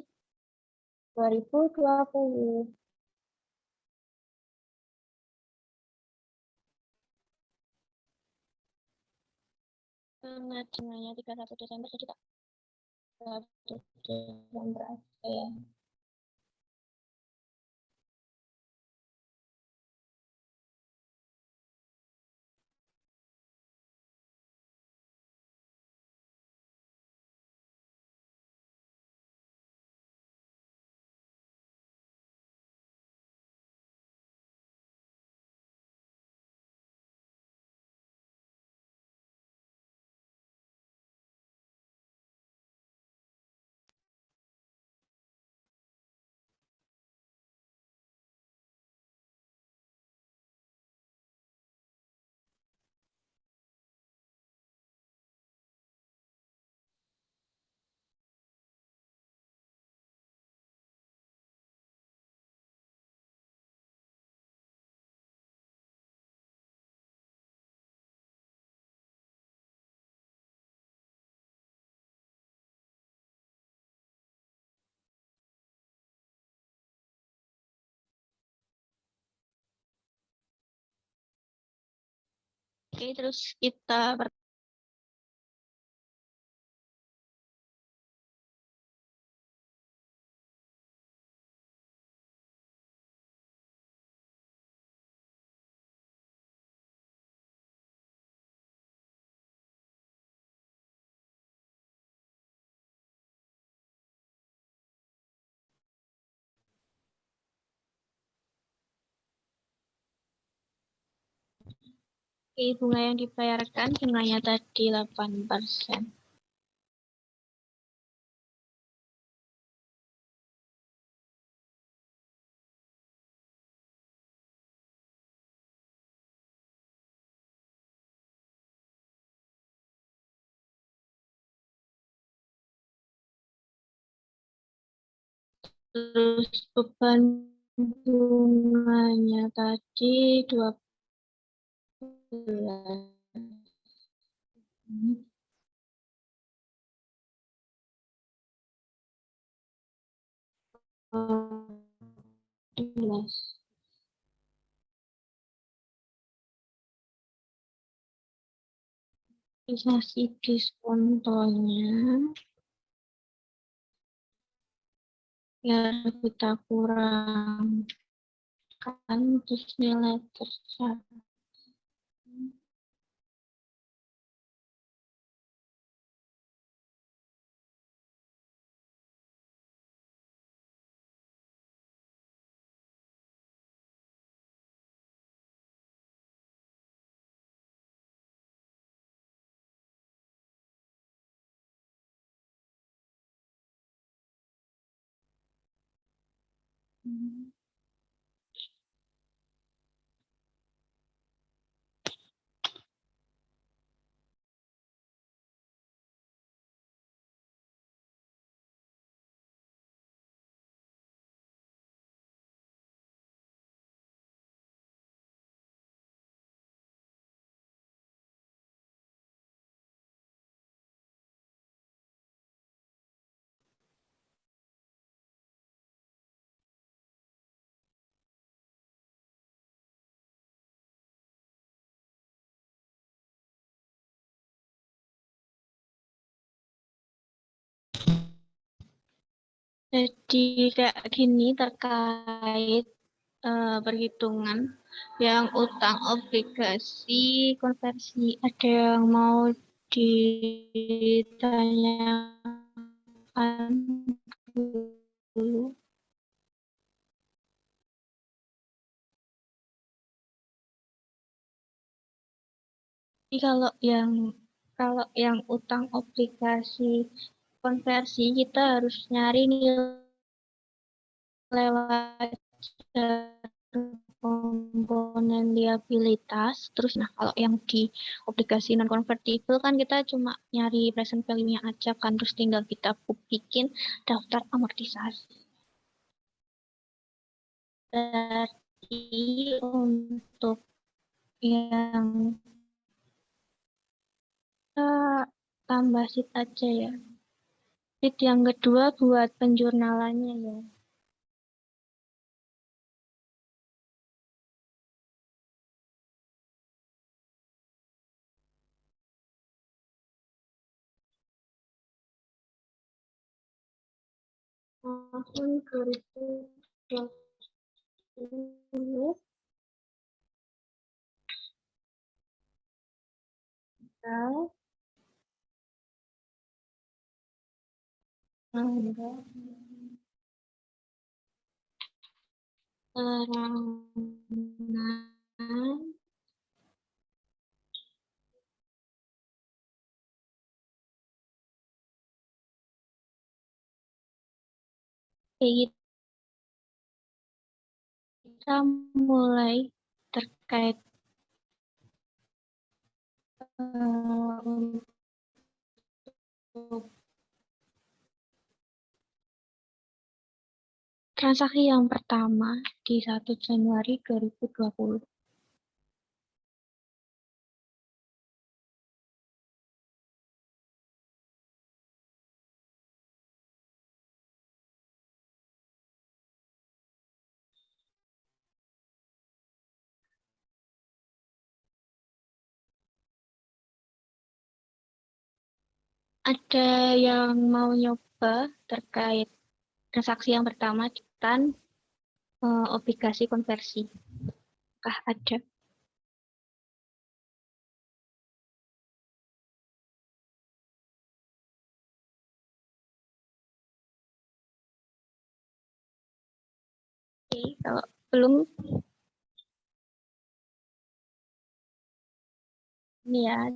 2020. Karena jumlahnya 31 Desember, jadi tak 1 Desember aja ya. Oke, terus kita bunga yang dibayarkan bunganya tadi 8%. Terus beban bunganya tadi 12. Amortisasi diskontonya ya kita kurangkan terus nilai tercapai. Jadi kayak gini terkait perhitungan yang utang obligasi konversi. Ada yang mau ditanyakan dulu? Jadi kalau yang utang obligasi konversi kita harus nyari nilai wajar komponen liabilitas. Terus nah kalau yang di obligasi non konvertible kan kita cuma nyari present value-nya aja kan, terus tinggal kita bikin daftar amortisasi. Berarti untuk yang tambah sheet aja ya. Sheet yang kedua buat penjurnalannya ya. Tahun 2020 tanggal terangan kita mulai terkait untuk transaksi yang pertama di 1 Januari 2020. Ada yang mau nyoba terkait transaksi yang pertama dan obligasi konversi? Apakah ada? Oke, kalau belum, ini ya.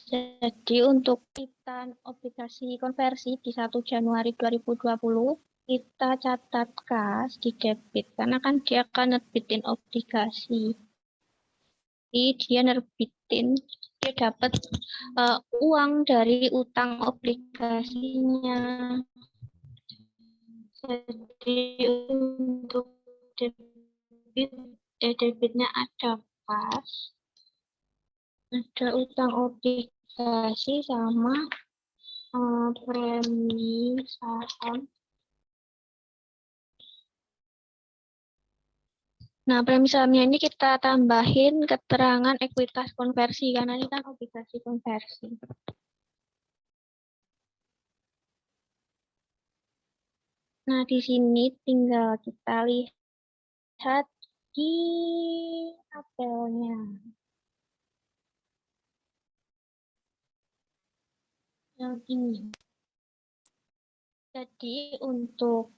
Jadi untuk kita obligasi konversi di 1 Januari 2020, kita catat kas di debit, karena kan dia akan nerbitin obligasi. Jadi dia nerbitin, dia dapat uang dari utang obligasinya. Jadi untuk debitnya ada kas, ada utang obligasi sama premi saham. Nah, premi sahamnya ini kita tambahin keterangan ekuitas konversi karena ini kan obligasi konversi. Nah, di sini tinggal kita lihat di tabelnya. Yang ini. Jadi untuk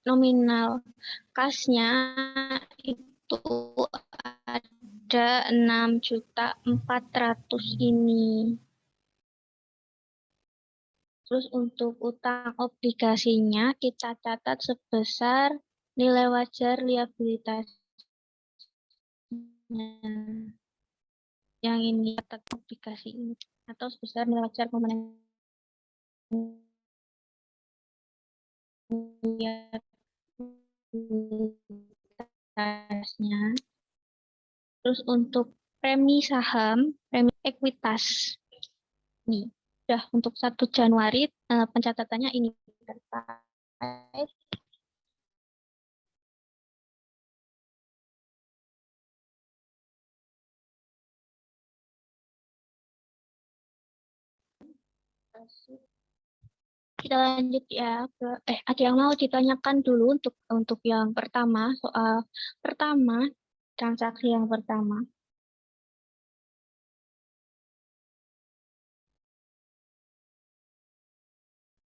nominal kasnya itu ada 6.400.000 ini. Terus untuk utang obligasinya kita catat sebesar nilai wajar liabilitas yang ini atas obligasi ini atau sebesar nilai wajar komponen liabilitasnya. Terus untuk premi saham, premi ekuitas nih, udah untuk 1 Januari pencatatannya ini terkait kita lanjut ya ke ada yang mau ditanyakan dulu untuk yang pertama, soal pertama, transaksi yang pertama.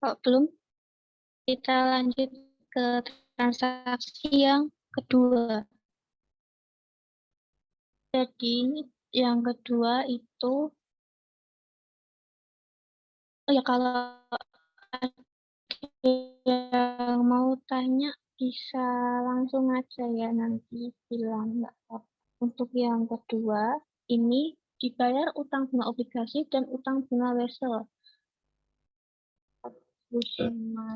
Kalau belum, kita lanjut ke transaksi yang kedua. Jadi yang kedua itu ya kalau yang mau tanya bisa langsung aja ya nanti bilang nggak apa. Untuk yang kedua ini dibayar utang bunga obligasi dan utang bunga wesel. Musiman.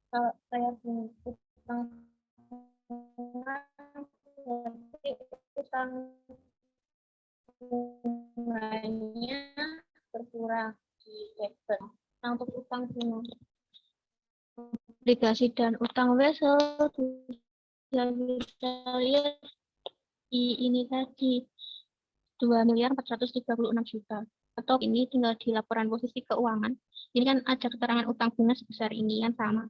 Kalau saya punya utang berarti utang bunganya berkurang di debit. Nah, untuk utang bunga obligasi dan utang wesel bisa kita lihat di ini tadi 2.436.000.000 atau ini tinggal di laporan posisi keuangan. Ini kan ada keterangan utang bunga sebesar ini yang sama.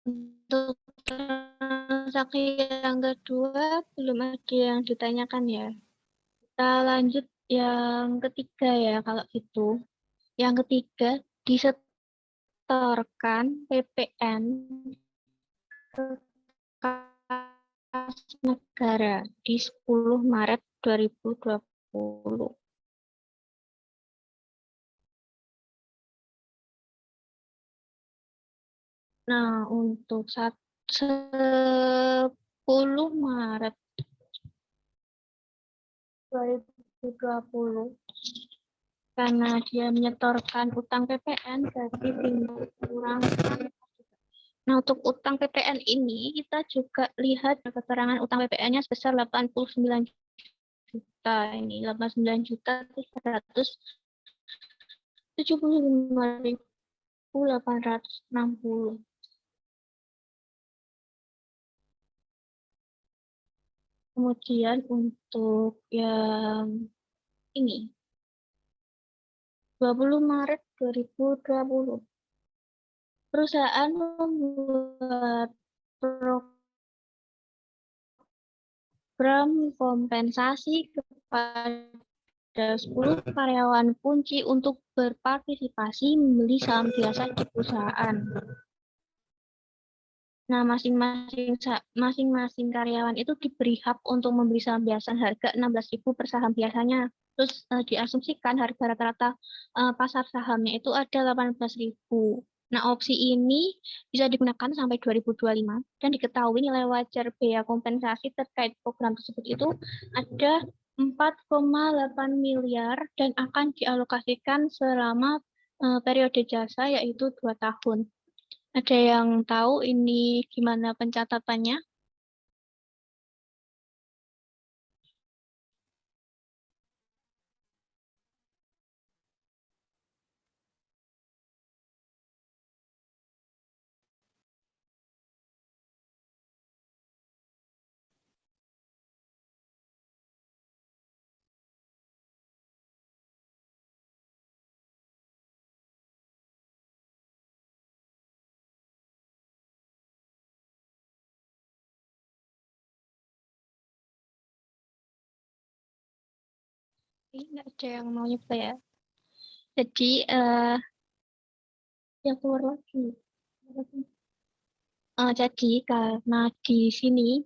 Untuk transaksi yang kedua belum ada yang ditanyakan ya. Kita lanjut yang ketiga ya kalau itu. Yang ketiga disetorkan PPN ke kas negara di 10 Maret 2020. Nah, untuk 10 Maret 2020 karena dia menyetorkan utang PPN berarti tinggal kurang. Nah, untuk utang PPN ini kita juga lihat keterangan utang PPN-nya sebesar 89 juta ini 89.375.860. Kemudian untuk yang ini 20 Maret 2020 perusahaan membuat program kompensasi kepada 10 karyawan kunci untuk berpartisipasi membeli saham biasa di perusahaan. Nah, masing-masing karyawan itu diberi hak untuk membeli saham biasa harga 16.000 per saham biasanya. Terus diasumsikan harga rata-rata pasar sahamnya itu ada 18.000. Nah, opsi ini bisa digunakan sampai 2025 dan diketahui nilai wajar biaya kompensasi terkait program tersebut itu ada 4,8 miliar dan akan dialokasikan selama periode jasa yaitu 2 tahun. Ada yang tahu ini gimana pencatatannya? Ini nggak ada yang mau nyoba ya. Jadi, ya keluar lagi. Jadi karena di sini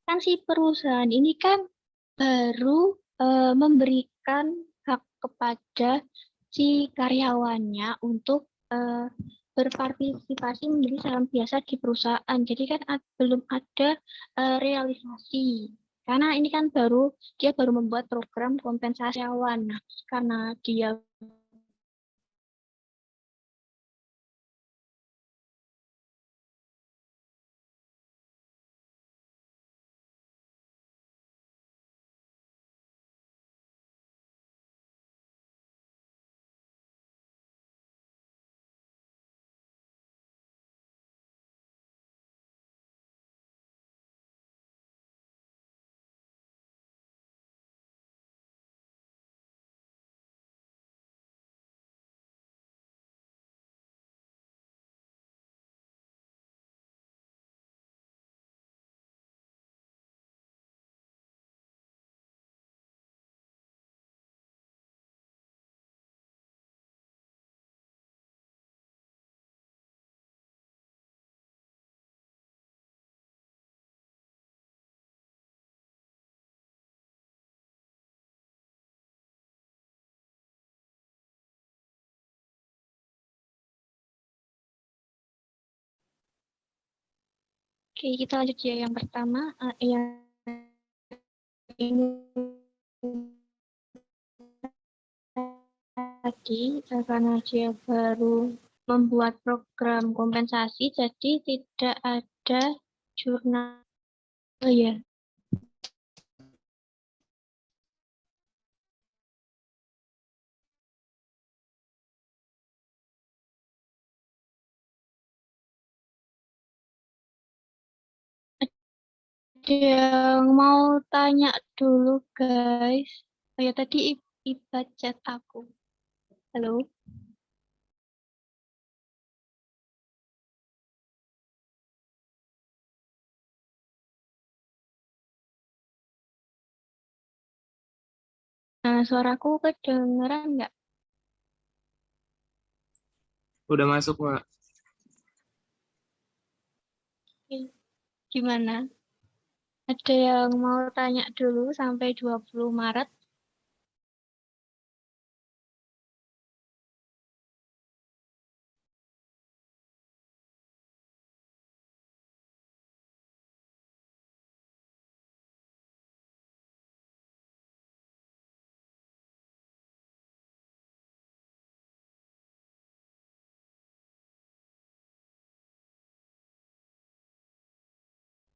kan si perusahaan ini kan baru memberikan hak kepada si karyawannya untuk berpartisipasi menjadi saham biasa di perusahaan. Jadi kan belum ada realisasi. Karena ini kan dia baru membuat program kompensasi karyawan. Nah, karena dia Oke, kita lanjut ya yang pertama yang ini tadi karena dia baru membuat program kompensasi jadi tidak ada jurnal. Oh ya, ada yang mau tanya dulu guys. Oh ya, tadi Iba chat aku. Halo. Nah, suaraku kedengeran nggak? Udah masuk, Mbak. Gimana? Ada yang mau tanya dulu sampai 20 Maret?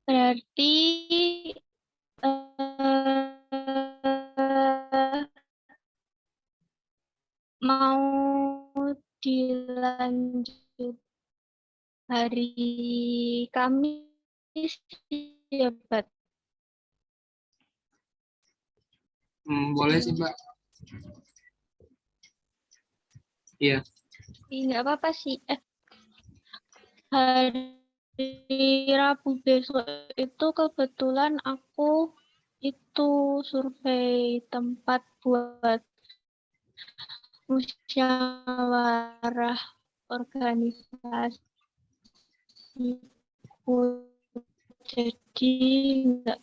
Berarti mau dilanjut hari Kamis Bat. Boleh sih, Mbak. Iya. Nggak apa-apa sih. Hari Rabu besok itu kebetulan aku itu survei tempat buat musyawarah organisasiku, jadi nggak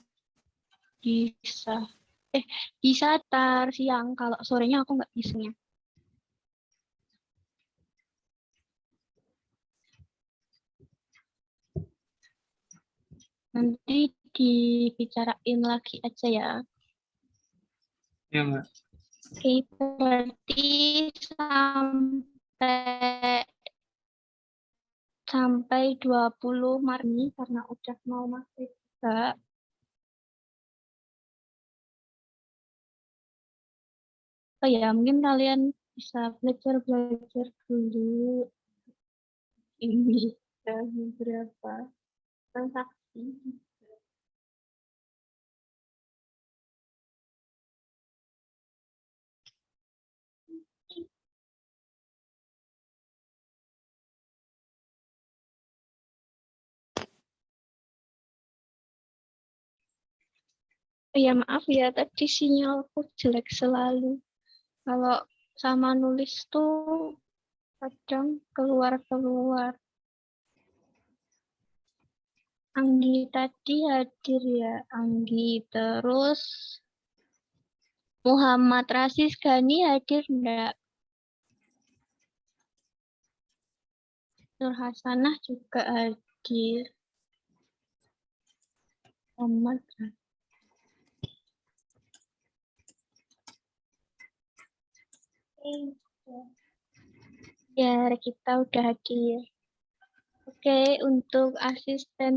bisa. Bisa tar siang, kalau sorenya aku nggak bisa. Nanti dibicarain lagi aja ya. Ya, Mbak. Oke, berarti sampai 20 Maret ini karena udah mau maghrib juga. Oh ya, mungkin kalian bisa belajar dulu ini beberapa transaksi. Ya maaf ya, tadi sinyalku jelek selalu. Kalau sama nulis tuh kadang keluar-keluar. Anggi tadi hadir ya, Anggi. Terus Muhammad Rasis Gani hadir enggak? Nur Hasanah juga hadir. Muhammad ya, kita udah hadir. Oke, untuk asistensi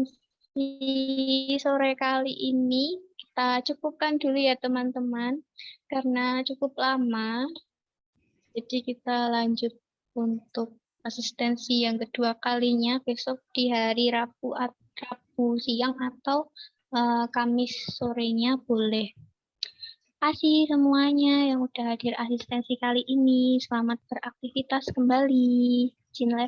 sore kali ini kita cukupkan dulu ya teman-teman, karena cukup lama. Jadi kita lanjut untuk asistensi yang kedua kalinya besok di hari Rabu siang atau Kamis sorenya boleh. Terima kasih semuanya yang udah hadir asistensi kali ini. Selamat beraktivitas kembali. Izin